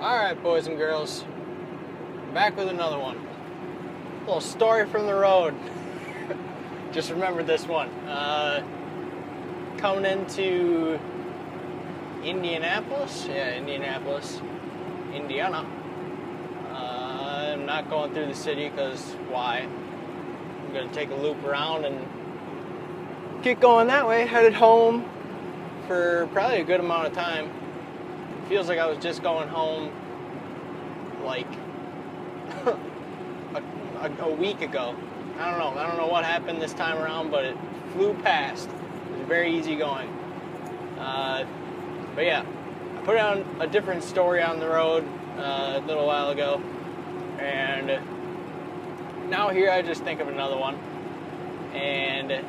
Alright, boys and girls, back with another one. A little story from the road. Just remembered this one. Coming into Indianapolis, Indiana. I'm not going through the city because why? I'm going to take a loop around and get going that way, headed home for probably a good amount of time. Feels like I was just going home like a week ago. I don't know what happened this time around, but it flew past. It was very easy going. But yeah, I put on a different story on the road a little while ago, and now here I just think of another one, and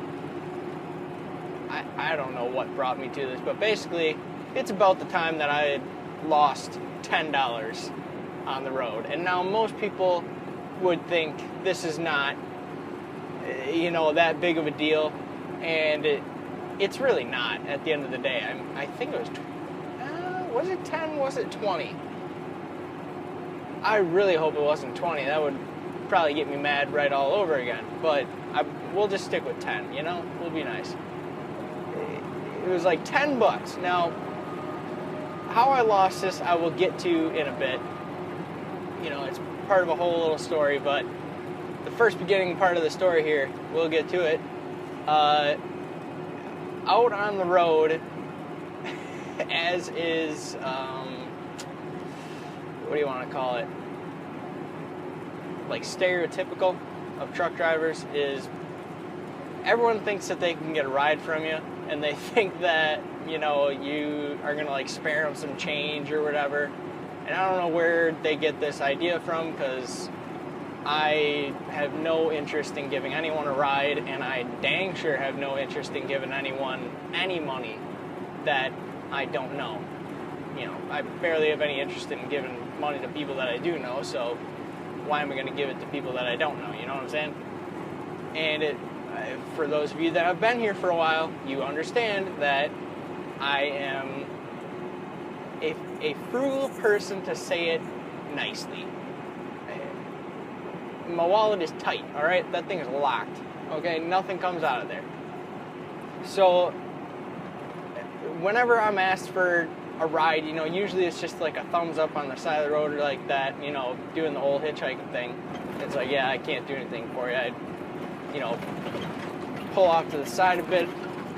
I don't know what brought me to this, but basically it's about the time that I had lost $10 on the road. And now most people would think this is not, that big of a deal. And it's really not at the end of the day. I think it was it 10? Was it 20? I really hope it wasn't 20. That would probably get me mad right all over again. But we'll just stick with 10, We'll be nice. It was like $10. Now, how I lost this, I will get to in a bit. It's part of a whole little story, but the first beginning part of the story here, we'll get to it. Out on the road, as is, what do you want to call it? Like stereotypical of truck drivers is everyone thinks that they can get a ride from you, and they think that, you are going to, spare them some change or whatever. And I don't know where they get this idea from, because I have no interest in giving anyone a ride, and I dang sure have no interest in giving anyone any money that I don't know. I barely have any interest in giving money to people that I do know, so why am I going to give it to people that I don't know? You know what I'm saying? And for those of you that have been here for a while, you understand that I am a frugal person, to say it nicely. My wallet is tight, all right? That thing is locked, okay? Nothing comes out of there. So whenever I'm asked for a ride, usually it's just like a thumbs up on the side of the road or like that, doing the old hitchhiking thing. It's like, yeah, I can't do anything for you. I'd, pull off to the side a bit,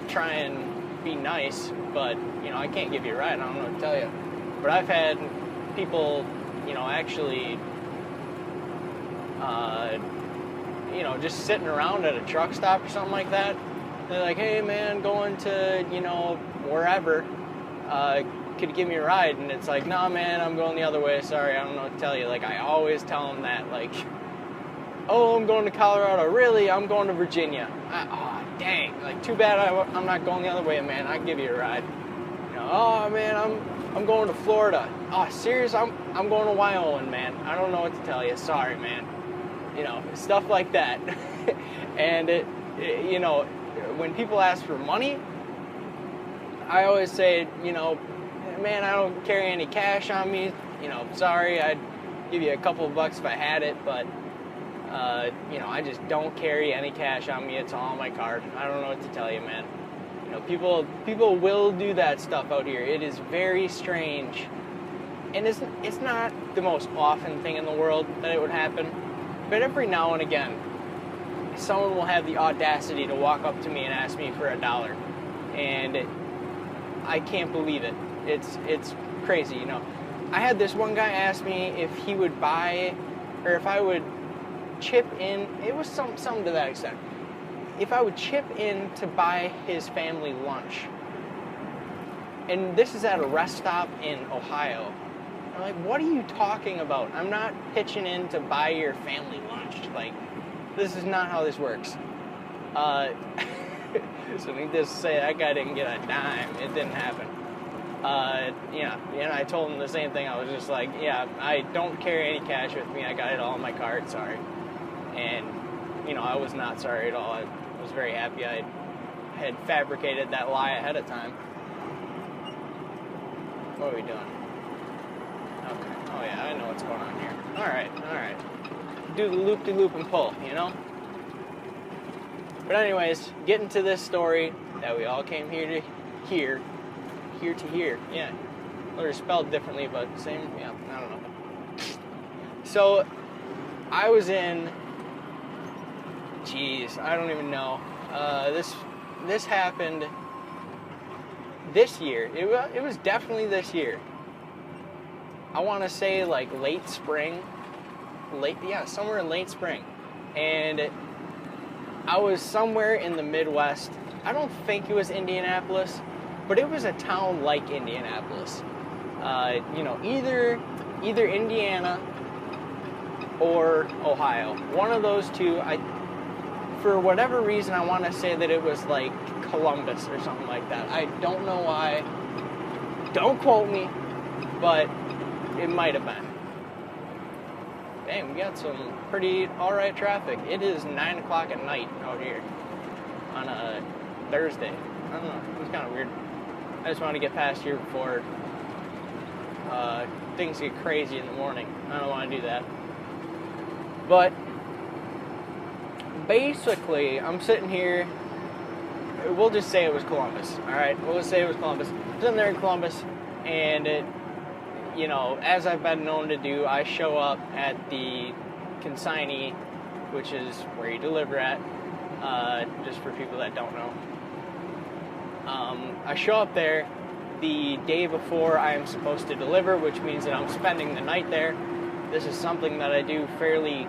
try and be nice, but, I can't give you a ride. I don't know what to tell you. But I've had people, actually, just sitting around at a truck stop or something like that. They're like, hey, man, going to, wherever, could you give me a ride? And it's like, nah, man, I'm going the other way. Sorry, I don't know what to tell you. Like, I always tell them that, like, oh, I'm going to Colorado. Really? I'm going to Virginia. Dang. Like, too bad I'm not going the other way, man. I can give you a ride. Oh, man, I'm going to Florida. Oh, serious? I'm going to Wyoming, man. I don't know what to tell you. Sorry, man. Stuff like that. And when people ask for money, I always say, man, I don't carry any cash on me. Sorry, I'd give you a couple of bucks if I had it, but I just don't carry any cash on me. It's all on my card. I don't know what to tell you, man. People will do that stuff out here. It is very strange. And it's not the most often thing in the world that it would happen. But every now and again, someone will have the audacity to walk up to me and ask me for $1. And I can't believe it. It's crazy, I had this one guy ask me if he would buy, or if I would chip in, it was something to that extent, if I would chip in to buy his family lunch. And this is at a rest stop in Ohio. I'm like, what are you talking about? I'm not pitching in to buy your family lunch. Like, this is not how this works. So needless to say, that guy didn't get a dime. It didn't happen. And I told him the same thing. I was just like, yeah, I don't carry any cash with me. I got it all on my card, sorry. And, I was not sorry at all. I was very happy I had fabricated that lie ahead of time. What are we doing? Okay. I know what's going on here. All right. Do the loop-de-loop and pull, you know? But anyways, getting to this story that we all came here to hear. Yeah. They're spelled differently, but same, yeah, I don't know. So, I was in, I don't even know. This happened this year. It was definitely this year. I want to say like late spring. Somewhere in late spring. And I was somewhere in the Midwest. I don't think it was Indianapolis, but it was a town like Indianapolis. Either Indiana or Ohio. One of those two. For whatever reason, I want to say that it was like Columbus or something like that. I don't know why. Don't quote me, but it might have been. Dang, we got some pretty alright traffic. It is 9 o'clock at night out here on a Thursday. I don't know, it was kind of weird. I just want to get past here before things get crazy in the morning. I don't want to do that. But basically, I'm sitting here. We'll just say it was Columbus. Alright, we'll just say it was Columbus. I'm sitting there in Columbus, and as I've been known to do, I show up at the consignee, which is where you deliver at, just for people that don't know. I show up there the day before I am supposed to deliver, which means that I'm spending the night there. This is something that I do fairly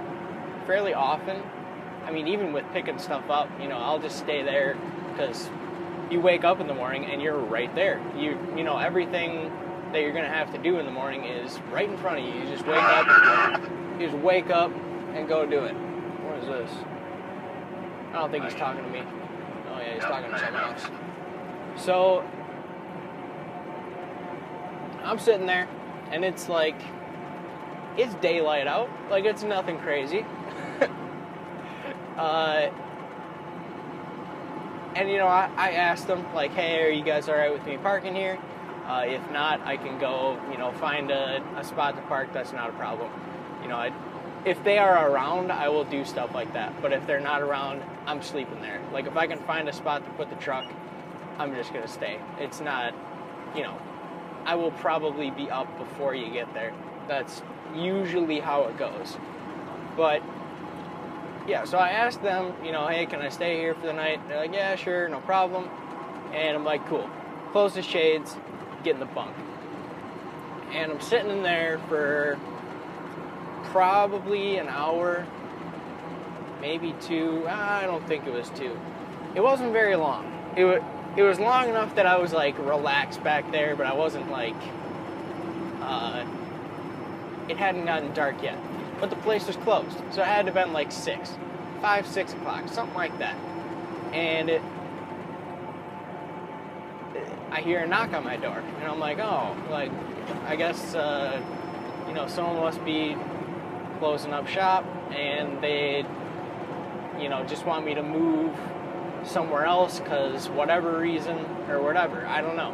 often. I mean, even with picking stuff up, I'll just stay there because you wake up in the morning and you're right there. Everything that you're gonna have to do in the morning is right in front of you. You just wake up and go do it. What is this? I don't think he's talking to me. Oh yeah, he's talking to someone else. So I'm sitting there, and it's daylight out. Like, it's nothing crazy. I asked them, like, hey, are you guys all right with me parking here? If not, I can go, find a spot to park. That's not a problem. If they are around, I will do stuff like that. But if they're not around, I'm sleeping there. Like, if I can find a spot to put the truck, I'm just going to stay. It's not, I will probably be up before you get there. That's usually how it goes. But, yeah, so I asked them, hey, can I stay here for the night? They're like, yeah, sure, no problem. And I'm like, cool. Close the shades, get in the bunk. And I'm sitting in there for probably an hour, maybe 2. I don't think it was 2. It wasn't very long. It was long enough that I was relaxed back there, but I wasn't it hadn't gotten dark yet. But the place was closed, so it had to have been 6 o'clock, something like that. And I hear a knock on my door, and I'm like, oh, I guess, someone must be closing up shop, and they, just want me to move somewhere else because whatever reason or whatever, I don't know.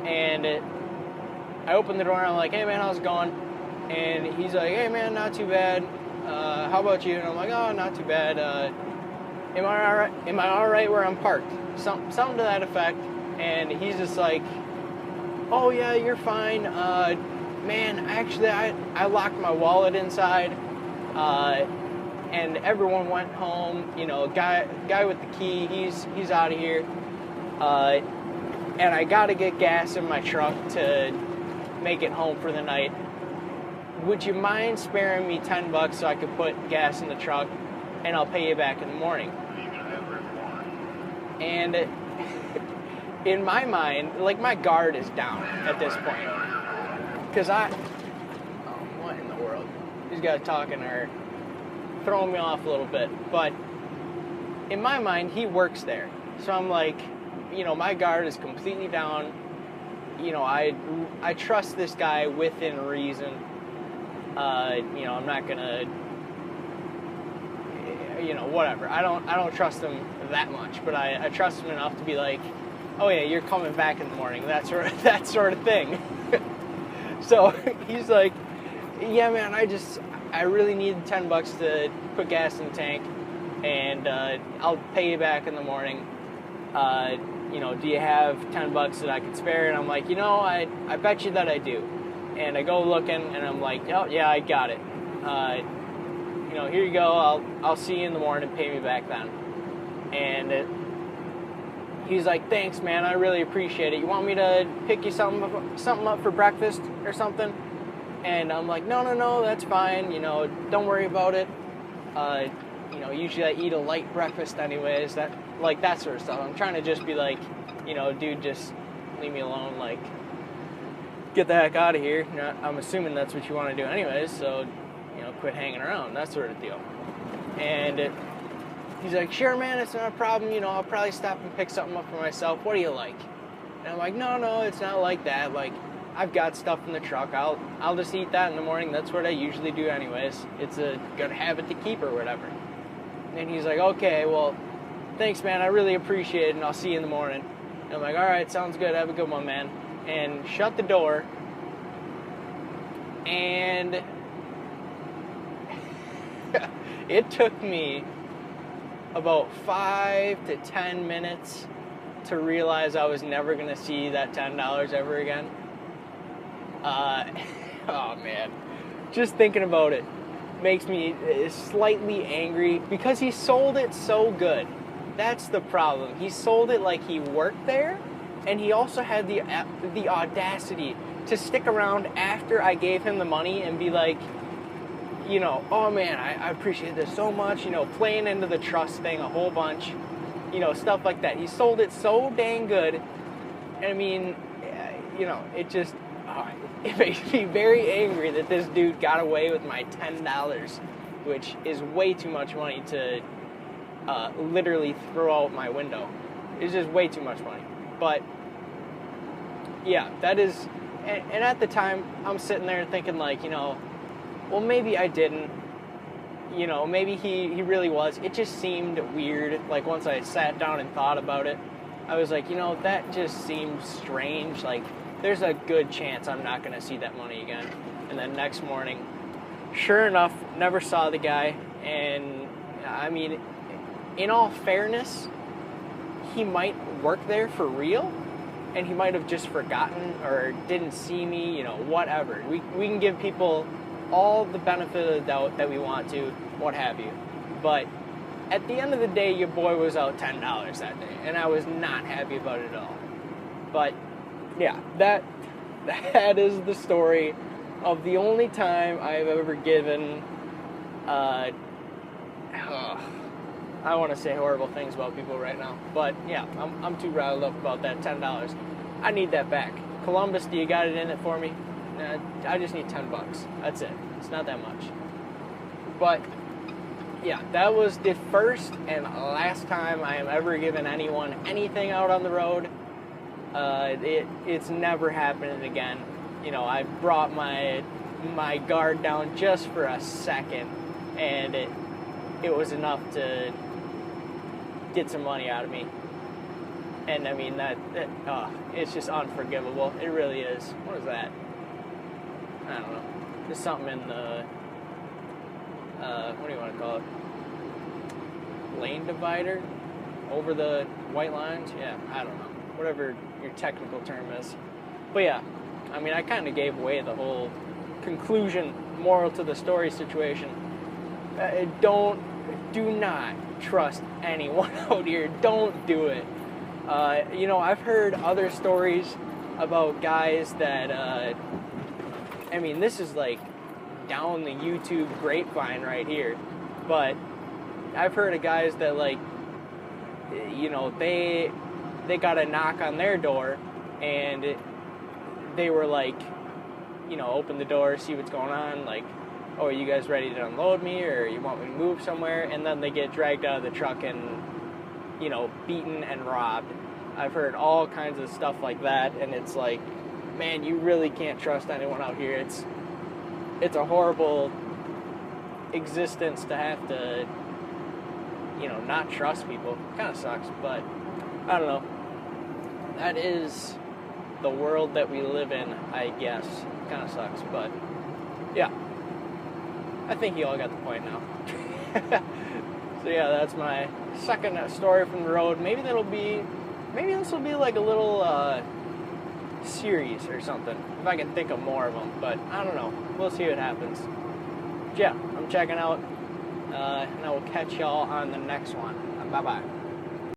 And I opened the door, and I'm like, hey, man, how's it going? And he's like, hey, man, not too bad. How about you? And I'm like, oh, not too bad. Am I all right where I'm parked? Something to that effect. And he's just like, oh, yeah, you're fine. Man, actually, I locked my wallet inside. And everyone went home. Guy with the key, he's out of here. And I got to get gas in my truck to make it home for the night. Would you mind sparing me $10 so I could put gas in the truck, and I'll pay you back in the morning? And in my mind, my guard is down at this point. Because what in the world? These guys talking are throwing me off a little bit. But in my mind, he works there. So I'm like, my guard is completely down. I trust this guy within reason. I'm not gonna, whatever. I don't trust him that much, but I trust him enough to be like, oh yeah, you're coming back in the morning, that sort of thing. So he's like, yeah, man, I really need $10 to put gas in the tank, and I'll pay you back in the morning. Do you have $10 that I could spare? And I'm like, I bet you that I do. And I go looking, and I'm like, oh yeah, I got it. Here you go. I'll see you in the morning. Pay me back then. And he's like, thanks, man. I really appreciate it. You want me to pick you something up for breakfast or something? And I'm like, no, that's fine. Don't worry about it. Usually I eat a light breakfast anyways. That sort of stuff. I'm trying to just be like, dude, just leave me alone. Like, get the heck out of here. I'm assuming that's what you want to do anyways. So, quit hanging around. That sort of deal. And he's like, sure, man, it's not a problem. I'll probably stop and pick something up for myself. What do you like? And I'm like, no, it's not like that. Like, I've got stuff in the truck. I'll just eat that in the morning. That's what I usually do anyways. It's a good habit to keep or whatever. And he's like, okay, well, thanks, man. I really appreciate it, and I'll see you in the morning. And I'm like, all right, sounds good. Have a good one, man. And shut the door. And it took me about 5 to 10 minutes to realize I was never going to see that $10 ever again. Oh man, just thinking about it makes me slightly angry because he sold it so good. That's the problem. He sold it like he worked there, and he also had the audacity to stick around after I gave him the money and be like, oh man, I appreciate this so much, playing into the trust thing a whole bunch, stuff like that. He sold it so dang good, and I mean, it just, it makes me very angry that this dude got away with my $10, which is way too much money to literally throw out my window. It's just way too much money. But yeah, that is, and at the time, I'm sitting there thinking like, well, maybe I didn't, maybe he really was. It just seemed weird. Like, once I sat down and thought about it, I was like, that just seems strange. Like, there's a good chance I'm not going to see that money again. And then next morning, sure enough, never saw the guy. And I mean, in all fairness, he might work there for real, and he might have just forgotten or didn't see me, whatever. We can give people all the benefit of the doubt that we want to, what have you. But at the end of the day, your boy was out $10 that day, and I was not happy about it at all. But yeah, that is the story of the only time I've ever given, I want to say horrible things about people right now, but yeah, I'm too riled up about that $10. I need that back. Columbus, do you got it in it for me? I just need $10. That's it. It's not that much. But yeah, that was the first and last time I am ever giving anyone anything out on the road. It's never happening again. I brought my guard down just for a second, and it was enough to get some money out of me. And I mean, it's just unforgivable. It really is. What is that? I don't know. There's something in the, what do you want to call it? Lane divider? Over the white lines? Yeah, I don't know. Whatever your technical term is. But yeah, I mean, I kind of gave away the whole conclusion, moral to the story situation. Do not trust anyone out here. Don't do it. I've heard other stories about guys that, I mean, this is like down the YouTube grapevine right here, but I've heard of guys that, like, they got a knock on their door, and they were like, open the door, see what's going on, like, oh, are you guys ready to unload me, or you want me to move somewhere? And then they get dragged out of the truck and, beaten and robbed. I've heard all kinds of stuff like that, and it's like, man, you really can't trust anyone out here. It's a horrible existence to have to, not trust people. Kind of sucks, but I don't know. That is the world that we live in, I guess. Kind of sucks, but yeah. I think you all got the point now. So yeah, that's my second story from the road. Maybe this will be like a little series or something, if I can think of more of them. But I don't know. We'll see what happens. But yeah, I'm checking out, and I will catch y'all on the next one. Bye bye.